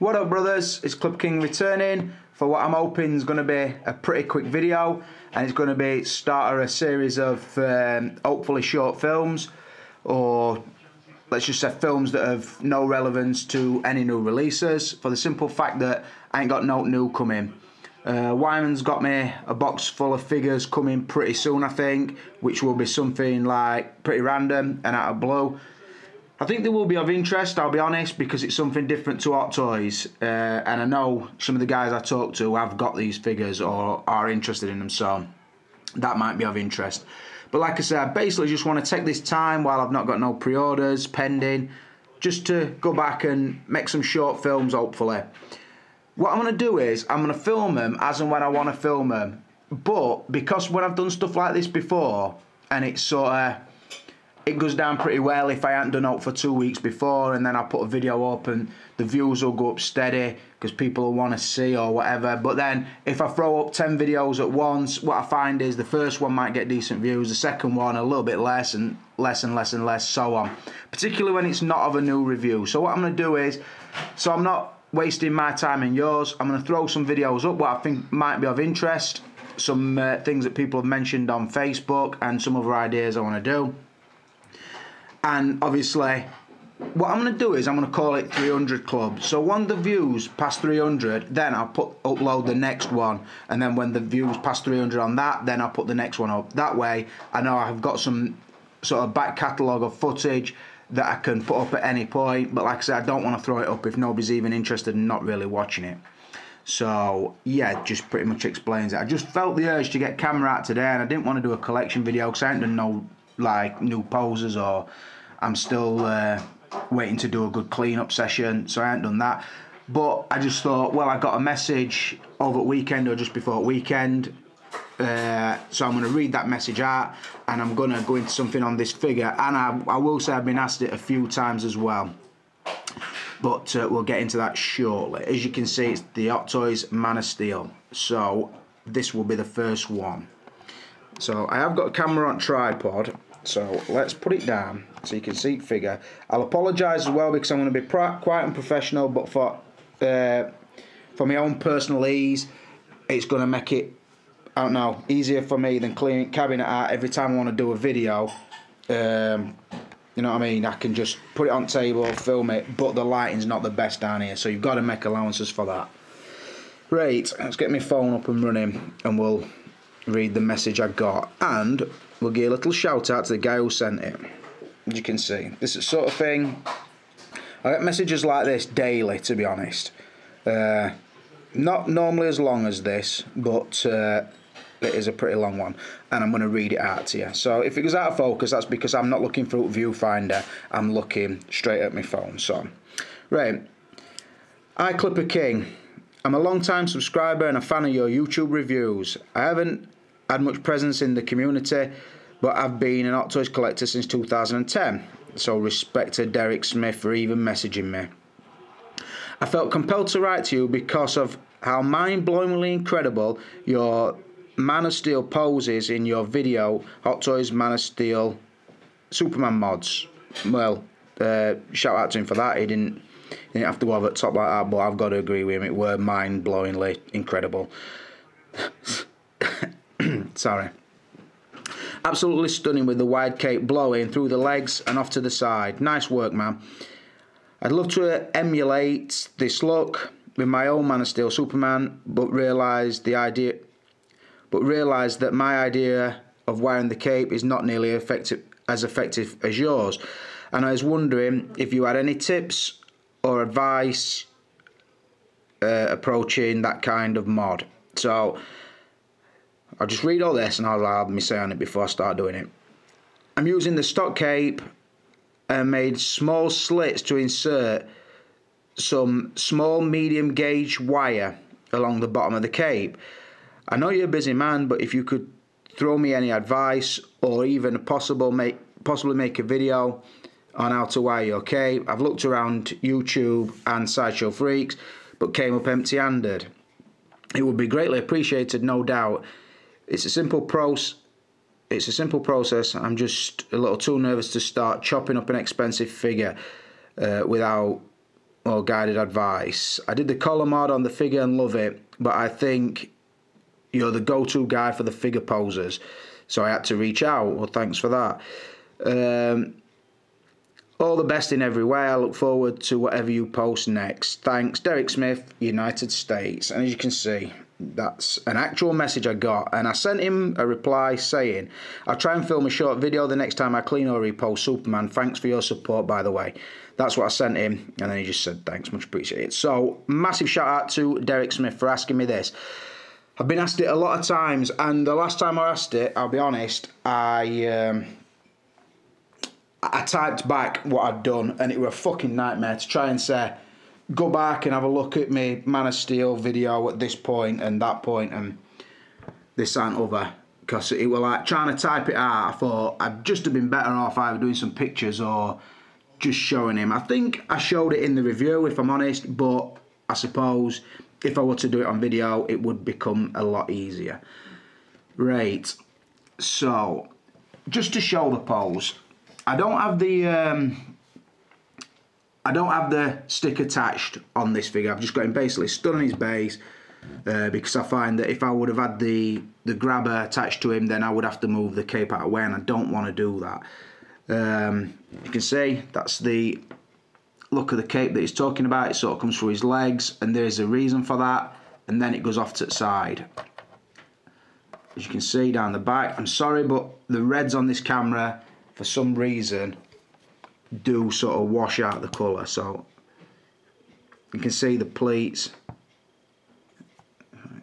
What up, brothers? It's Club King returning for what I'm hoping is going to be a pretty quick video, and it's going to be start of a series of hopefully short films, or let's just say films that have no relevance to any new releases, for the simple fact that I ain't got no new coming. Wyman's got me a box full of figures coming pretty soon, I think, which will be something like pretty random and out of blue. I think they will be of interest, I'll be honest, because it's something different to Hot Toys, and I know some of the guys I talk to have got these figures or are interested in them, so that might be of interest. But like I said, I basically just want to take this time while I've not got no pre-orders pending, just to go back and make some short films, hopefully. What I'm going to do is, I'm going to film them as and when I want to film them, but because when I've done stuff like this before, and it's sort of, it goes down pretty well if I hadn't done it for 2 weeks before, and then I put a video up and the views will go up steady because people will want to see or whatever. But then if I throw up 10 videos at once, what I find is the first one might get decent views, the second one a little bit less, and less and less and less, so on. Particularly when it's not of a new review. So what I'm going to do is, so I'm not wasting my time and yours, I'm going to throw some videos up what I think might be of interest, some things that people have mentioned on Facebook, and some other ideas I want to do. And obviously, what I'm going to do is I'm going to call it 300 Club. So when the views pass 300, then I'll upload the next one. And then when the views pass 300 on that, then I'll put the next one up. That way, I know I've got some sort of back catalogue of footage that I can put up at any point. But like I said, I don't want to throw it up if nobody's even interested in not really watching it. So yeah, it just pretty much explains it. I just felt the urge to get camera out today, and I didn't want to do a collection video because I ain't done no like new poses, or I'm still waiting to do a good clean-up session, so I haven't done that. But I just thought, well, I got a message over the weekend or just before the weekend, so I'm going to read that message out, and I'm going to go into something on this figure. And I will say I've been asked it a few times as well, but we'll get into that shortly. As you can see, it's the Hot Toys Man of Steel, so this will be the first one. So I have got a camera on tripod, so let's put it down so you can see the figure. I'll apologise as well because I'm going to be quite unprofessional, but for my own personal ease, it's going to make it, I don't know, easier for me than cleaning cabinet out every time I want to do a video. You know what I mean? I can just put it on the table, film it, but the lighting's not the best down here, so you've got to make allowances for that. Right, let's get my phone up and running, and we'll read the message I got, and we'll give a little shout out to the guy who sent it. As you can see, this is the sort of thing, I get messages like this daily, to be honest. Not normally as long as this, but it is a pretty long one, and I'm going to read it out to you. So if it goes out of focus, that's because I'm not looking through viewfinder, I'm looking straight at my phone. So, right, Hi Clipper King, I'm a long-time subscriber and a fan of your YouTube reviews. I haven't had much presence in the community, but I've been an Hot Toys collector since 2010, so respect to Derek Smith for even messaging me. I felt compelled to write to you because of how mind-blowingly incredible your Man of Steel poses in your video, Hot Toys Man of Steel Superman mods. Well, shout out to him for that. He didn't have to go over the top like that, but I've got to agree with him, it were mind-blowingly incredible. Sorry. Absolutely stunning with the wide cape blowing through the legs and off to the side. Nice work, man. I'd love to emulate this look with my own Man of Steel Superman, but realised that my idea of wearing the cape is not nearly as effective as yours. And I was wondering if you had any tips or advice approaching that kind of mod. So I'll just read all this and I'll have me say on it before I start doing it. I'm using the stock cape and made small slits to insert some small medium gauge wire along the bottom of the cape. I know you're a busy man, but if you could throw me any advice or even possibly make a video on how to wire your cape. I've looked around YouTube and Sideshow Freaks, but came up empty-handed. It would be greatly appreciated, no doubt. It's a simple process. I'm just a little too nervous to start chopping up an expensive figure without or guided advice. I did the collar mod on the figure and love it, but I think you're the go-to guy for the figure posers, so I had to reach out. Well, thanks for that. All the best in every way. I look forward to whatever you post next. Thanks, Derek Smith, United States. And as you can see, that's an actual message I got. And I sent him a reply saying, I'll try and film a short video the next time I clean or repost Superman. Thanks for your support, by the way. That's what I sent him. And then he just said, thanks, much appreciated. So, massive shout out to Derek Smith for asking me this. I've been asked it a lot of times. And the last time I asked it, I'll be honest, I typed back what I'd done, and it were a fucking nightmare to try and say, go back and have a look at me Man of Steel video at this point and that point and this and other, because it were like trying to type it out. I thought I'd just have been better off either doing some pictures or just showing him. I think I showed it in the review, if I'm honest, but I suppose if I were to do it on video, it would become a lot easier. Right, so just to show the pose, I don't have the stick attached on this figure. I've just got him basically stood on his base because I find that if I would have had the grabber attached to him, then I would have to move the cape out of the way, and I don't want to do that. You can see that's the look of the cape that he's talking about. It sort of comes through his legs, and there's a reason for that, and then it goes off to the side. As you can see down the back, I'm sorry, but the reds on this camera, for some reason, do sort of wash out the colour. So you can see the pleats.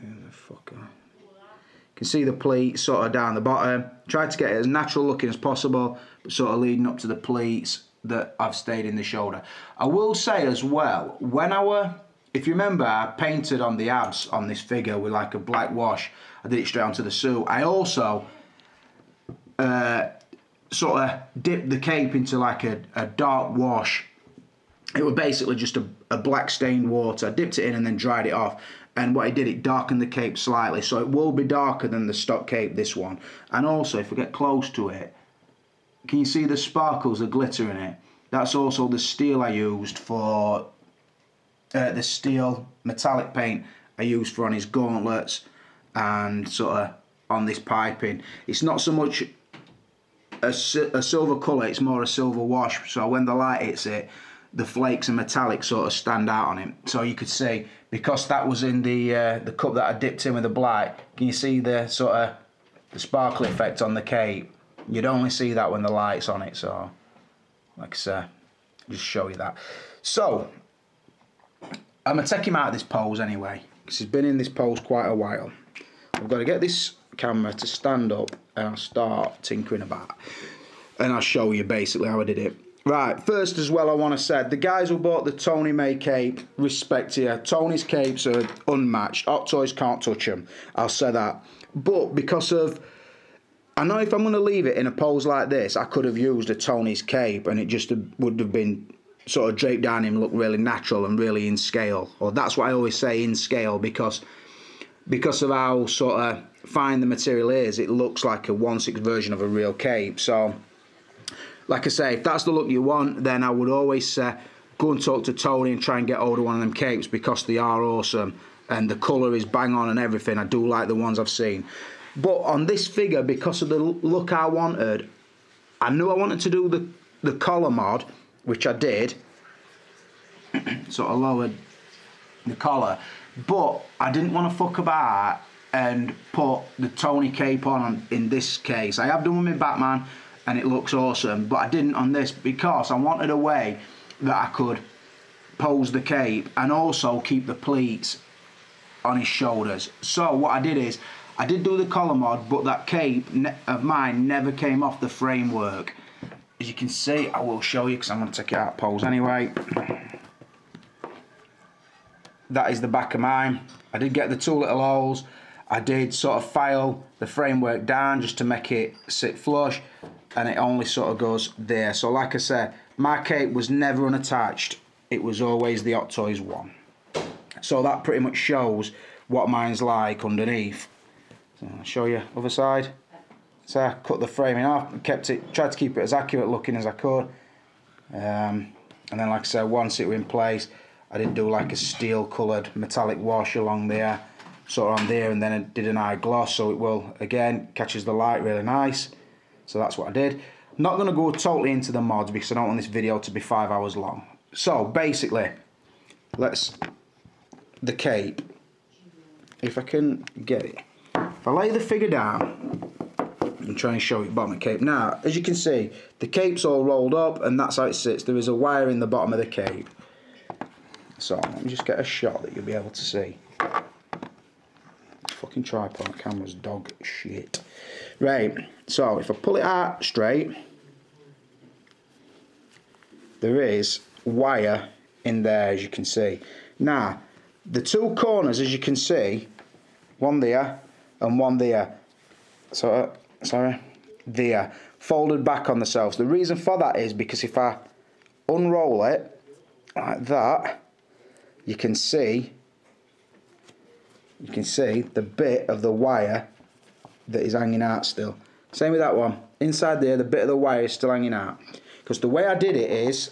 You can see the pleats sort of down the bottom. Tried to get it as natural looking as possible, but sort of leading up to the pleats that I've stayed in the shoulder. I will say as well, if you remember, I painted on the abs on this figure with like a black wash. I did it straight onto the suit. I also sort of dipped the cape into like a dark wash. It was basically just a black stained water. I dipped it in and then dried it off, and what I did, it darkened the cape slightly, so it will be darker than the stock cape, this one. And also, if we get close to it, can you see the sparkles, the glitter in it? That's also the steel I used for the steel metallic paint I used for on his gauntlets and sort of on this piping. It's not so much a silver colour, it's more a silver wash, so when the light hits it, the flakes and metallic sort of stand out on it. So you could see, because that was in the cup that I dipped in with the black, can you see the sort of the sparkle effect on the cape? You'd only see that when the light's on it. So like I say, just show you that. So I'm gonna take him out of this pose anyway, because he's been in this pose quite a while. I've got to get this camera to stand up and I'll start tinkering about, and I'll show you basically how I did it. Right, first as well, I want to say, the guys who bought the Tony May cape, respect to you. Tony's capes are unmatched. Hot Toys can't touch them, I'll say that. But because of, I know if I'm going to leave it in a pose like this, I could have used a Tony's cape and it just would have been sort of draped down him, look really natural and really in scale. Or that's what I always say, in scale, because of how sort of fine the material is, it looks like a 1/6 version of a real cape. So like I say, if that's the look you want, then I would always say go and talk to Tony and try and get hold of one of them capes, because they are awesome and the colour is bang on and everything. I do like the ones I've seen. But on this figure, because of the look I wanted, I knew I wanted to do the collar mod, which I did. Sort of lowered the collar, but I didn't want to fuck about and put the Tony cape on in this case. I have done with my Batman and it looks awesome, but I didn't on this because I wanted a way that I could pose the cape and also keep the pleats on his shoulders. So what I did is, I did do the collar mod, but that cape of mine never came off the framework. As you can see, I will show you because I'm going to take it out of pose anyway. That is the back of mine. I did get the two little holes. I did sort of file the framework down just to make it sit flush, and it only sort of goes there. So like I said, my cape was never unattached. It was always the Hot Toys one. So that pretty much shows what mine's like underneath. So I'll show you other side. So I cut the framing off and tried to keep it as accurate looking as I could. And then, like I said, once it was in place, I did do like a steel coloured metallic wash along there, sort of on there, and then I did an eye gloss, so it will, again, catches the light really nice. So that's what I did. I'm not going to go totally into the mods because I don't want this video to be 5 hours long. So basically, the cape, if I can get it, if I lay the figure down and try and show you the bottom of the cape. Now, as you can see, the cape's all rolled up and that's how it sits. There is a wire in the bottom of the cape. So let me just get a shot that you'll be able to see. Fucking tripod camera's dog shit. Right, so if I pull it out straight, there is wire in there, as you can see. Now, the two corners, as you can see, one there and one there. So, sorry, there, folded back on themselves. The reason for that is because if I unroll it like that, you can see the bit of the wire that is hanging out still. Same with that one. Inside there, the bit of the wire is still hanging out. Because the way I did it is,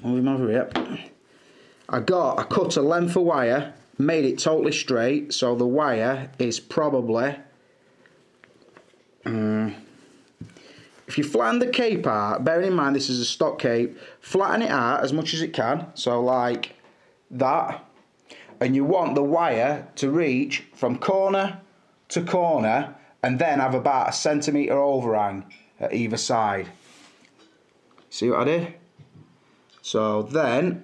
move him over here. I cut a length of wire, made it totally straight, so the wire is probably, if you flatten the cape out, bearing in mind this is a stock cape, flatten it out as much as it can, so like that, and you want the wire to reach from corner to corner and then have about a centimetre overhang at either side. See what I did? So then,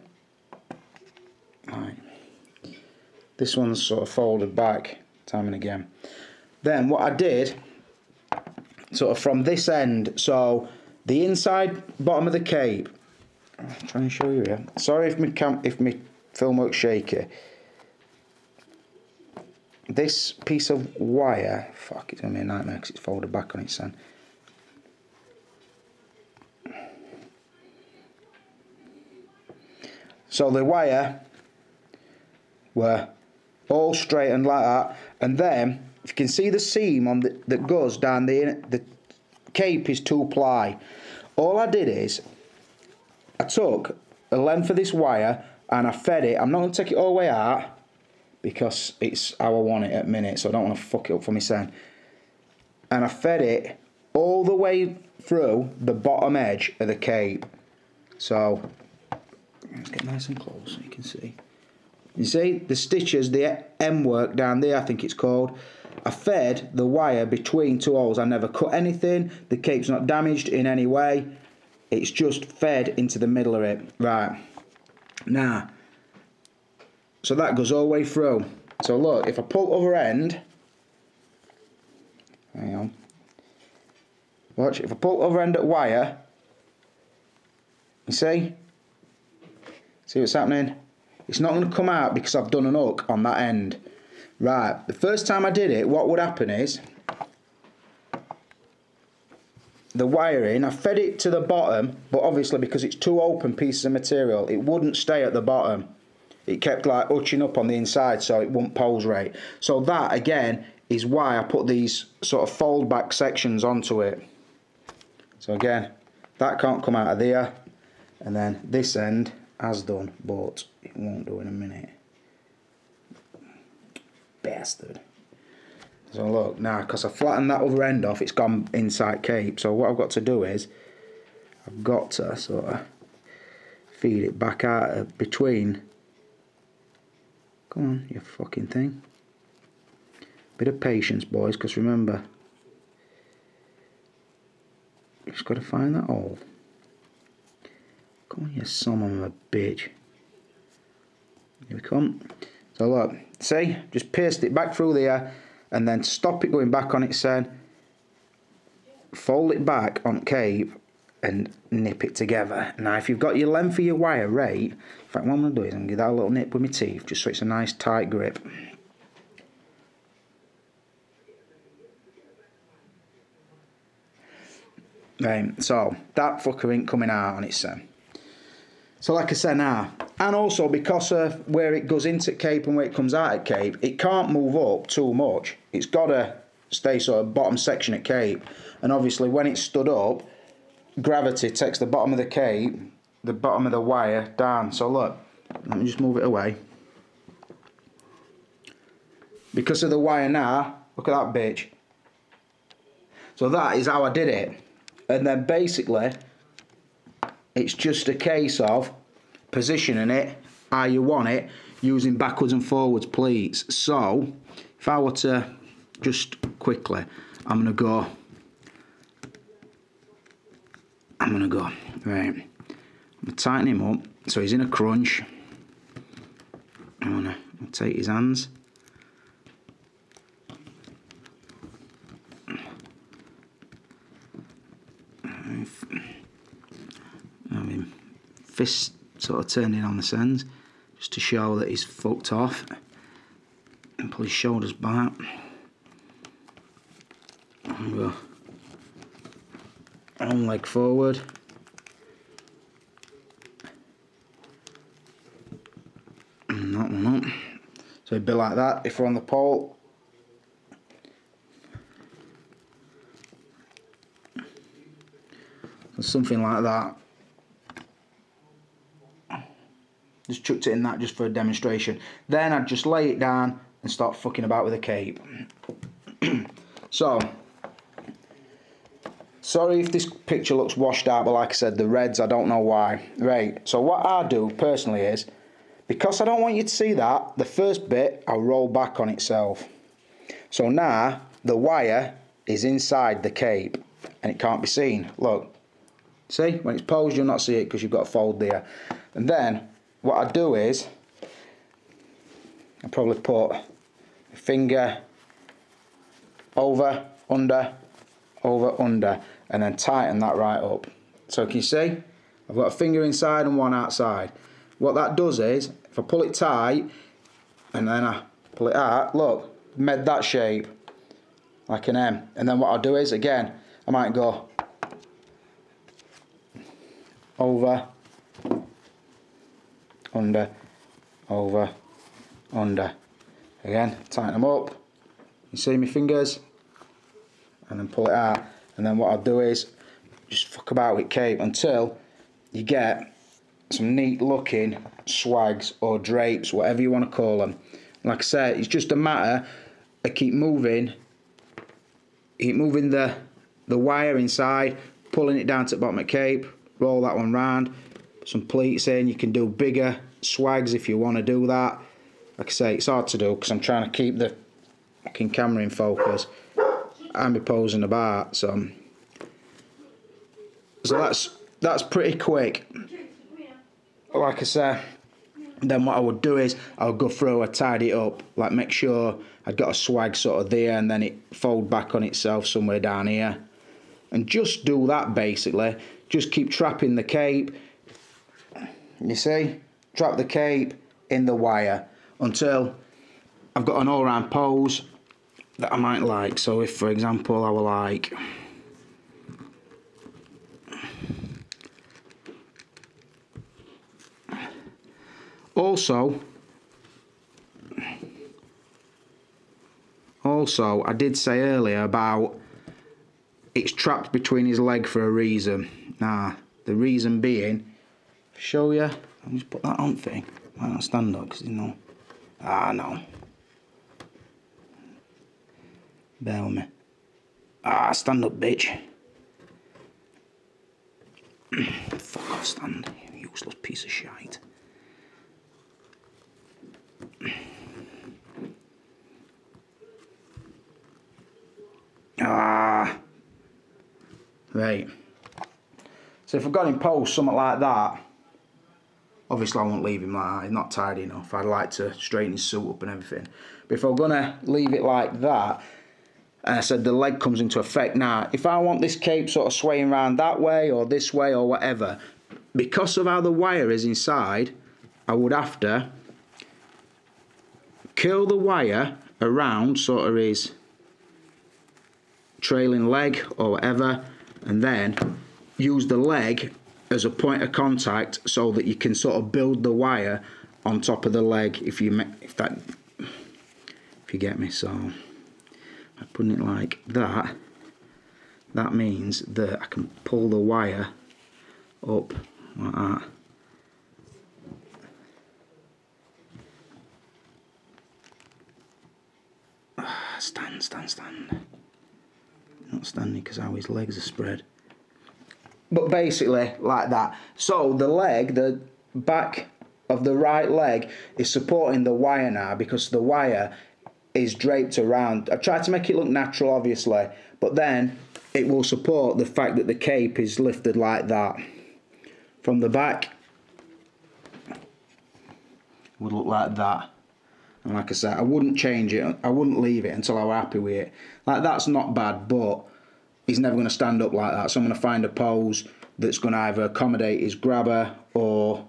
right, this one's sort of folded back time and again. Then what I did, sort of from this end, so the inside bottom of the cape, I'll try and show you here. Sorry if my film looks shaky. This piece of wire, fuck, it's gonna be a nightmare because it's folded back on its end. So the wire were all straightened like that, and then if you can see the seam on that goes down the cape is 2-ply. All I did is I took a length of this wire and I fed it. I'm not going to take it all the way out because it's how I want it at the minute, so I don't want to fuck it up for myself. And I fed it all the way through the bottom edge of the cape. So let's get nice and close so you can see. You see the stitches, the M work down there, I think it's called. I fed the wire between two holes. I never cut anything. The cape's not damaged in any way. It's just fed into the middle of it. Right. Now, so that goes all the way through. So look, if I pull other end, hang on. Watch, if I pull other end at wire, you see? See what's happening? It's not going to come out because I've done an hook on that end. Right, the first time I did it, what would happen is the wiring, I fed it to the bottom, but obviously because it's two open pieces of material, it wouldn't stay at the bottom. It kept like hutching up on the inside, so it wouldn't pose right. So that, again, is why I put these sort of fold back sections onto it. So again, that can't come out of there, and then this end has done, but it won't do in a minute. Bastard. So look, now, because I flattened that other end off, it's gone inside cape. So what I've got to do is, I've got to sort of feed it back out of between. Come on, you fucking thing. Bit of patience, boys, because remember, you just got to find that hole. Come on, you son of a bitch. Here we come. So look, see, just paste it back through there and then stop it going back on its end, fold it back on cape and nip it together. Now if you've got your length of your wire right, in fact what I'm going to do is I'm going to give that a little nip with my teeth just so it's a nice tight grip. Right, so that fucker ain't coming out on its end. So like I said now, and also because of where it goes into cape and where it comes out at cape, it can't move up too much. It's got to stay sort of bottom section at cape. And obviously when it's stood up, gravity takes the bottom of the cape the bottom of the wire down. So look, let me just move it away. Because of the wire now, look at that bitch. So that is how I did it. And then basically, it's just a case of positioning it how you want it, using backwards and forwards pleats. So, if I were to just quickly, I'm gonna go, right, I'm gonna tighten him up so he's in a crunch. I'll take his hands. I mean, fist sort of turning on the ends just to show that he's fucked off, and pull his shoulders back and go one leg forward, and that one up. So it'd be like that if we're on the pole. So something like that. Just chucked it in that just for a demonstration. Then I'd just lay it down and start fucking about with a cape. So, sorry if this picture looks washed out, but like I said, the reds, I don't know why. Right, so what I do personally is, because I don't want you to see that, the first bit I'll roll back on itself. So now the wire is inside the cape and it can't be seen. Look, see, when it's posed you'll not see it because you've got a fold there. And then what I do is, I probably put a finger over, under, and then tighten that right up. So can you see? I've got a finger inside and one outside. What that does is, if I pull it tight, and then I pull it out, look, made that shape, like an M. And then what I'll do is, again, I might go over, under, over, under. Again, tighten them up. You see my fingers? And then pull it out. And then what I'll do is just fuck about with cape until you get some neat looking swags or drapes, whatever you want to call them. Like I said, it's just a matter of keep moving the wire inside, pulling it down to the bottom of the cape, roll that one round, put some pleats in. You can do bigger swags if you want to do that. Like I say, it's hard to do because I'm trying to keep the fucking camera in focus and be posing about. So that's pretty quick. Like I say, then what I would do is I would go through, I'd tidy it up, like make sure I'd got a swag sort of there, and then it fold back on itself somewhere down here, and just do that basically. Just keep trapping the cape, you see, trap the cape in the wire until I've got an all-round pose that I might like. So if, for example, I were like, also I did say earlier about it's trapped between his leg for a reason. Nah, the reason being, show you, I'll just put that on thing. I don't stand up because you know. Ah, no. Bear with me. Ah, stand up, bitch. Fuck off, stand, you useless piece of shite. Ah. Right. So if I've got him posed something like that, obviously I won't leave him like that, he's not tidy enough. I'd like to straighten his suit up and everything. But if I'm gonna leave it like that, and I said the leg comes into effect now, if I want this cape sort of swaying around that way or this way or whatever, because of how the wire is inside, I would have to curl the wire around sort of his trailing leg or whatever, and then use the leg as a point of contact so that you can sort of build the wire on top of the leg, if you get me. So by putting it like that, that means that I can pull the wire up like that. Stand. Not standing because how his legs are spread. But basically, like that. So the leg, the back of the right leg is supporting the wire now because the wire is draped around. I've tried to make it look natural, obviously, but then it will support the fact that the cape is lifted like that. From the back, it would look like that. And like I said, I wouldn't change it. I wouldn't leave it until I were happy with it. Like, that's not bad, but he's never going to stand up like that. So I'm going to find a pose that's going to either accommodate his grabber or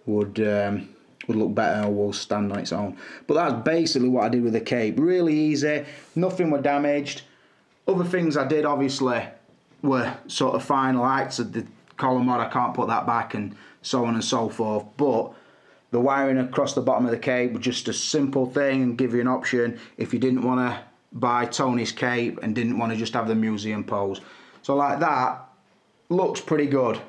would look better or will stand on its own. But that's basically what I did with the cape. Really easy. Nothing were damaged. Other things I did, obviously, were sort of final acts of the collar mod. I can't put that back and so on and so forth. But the wiring across the bottom of the cape was just a simple thing and give you an option if you didn't want to buy Tony's cape and didn't want to just have the museum pose. So like that, looks pretty good.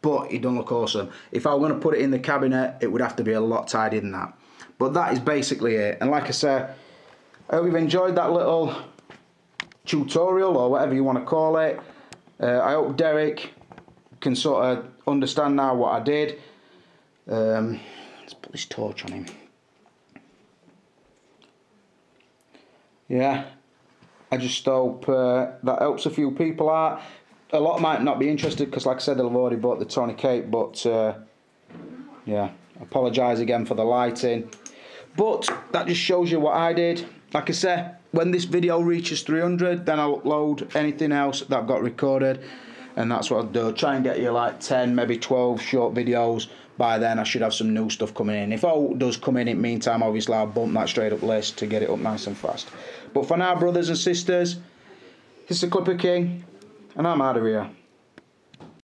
But it don't look awesome. If I were going to put it in the cabinet, it would have to be a lot tidier than that. But that is basically it. And like I said, I hope you've enjoyed that little tutorial or whatever you want to call it. I hope Derek can sort of understand now what I did. Let's put this torch on him. Yeah, I just hope that helps a few people out. A lot might not be interested because, like I said, they'll have already bought the Tony cape. But yeah, I apologise again for the lighting. But that just shows you what I did. Like I said, when this video reaches 300, then I'll upload anything else that I've got recorded. And that's what I'll do. Try and get you like 10, maybe 12 short videos. By then I should have some new stuff coming in. If all does come in the meantime, obviously I'll bump that straight up list to get it up nice and fast. But for now, brothers and sisters, this is the Clipper King, and I'm out of here.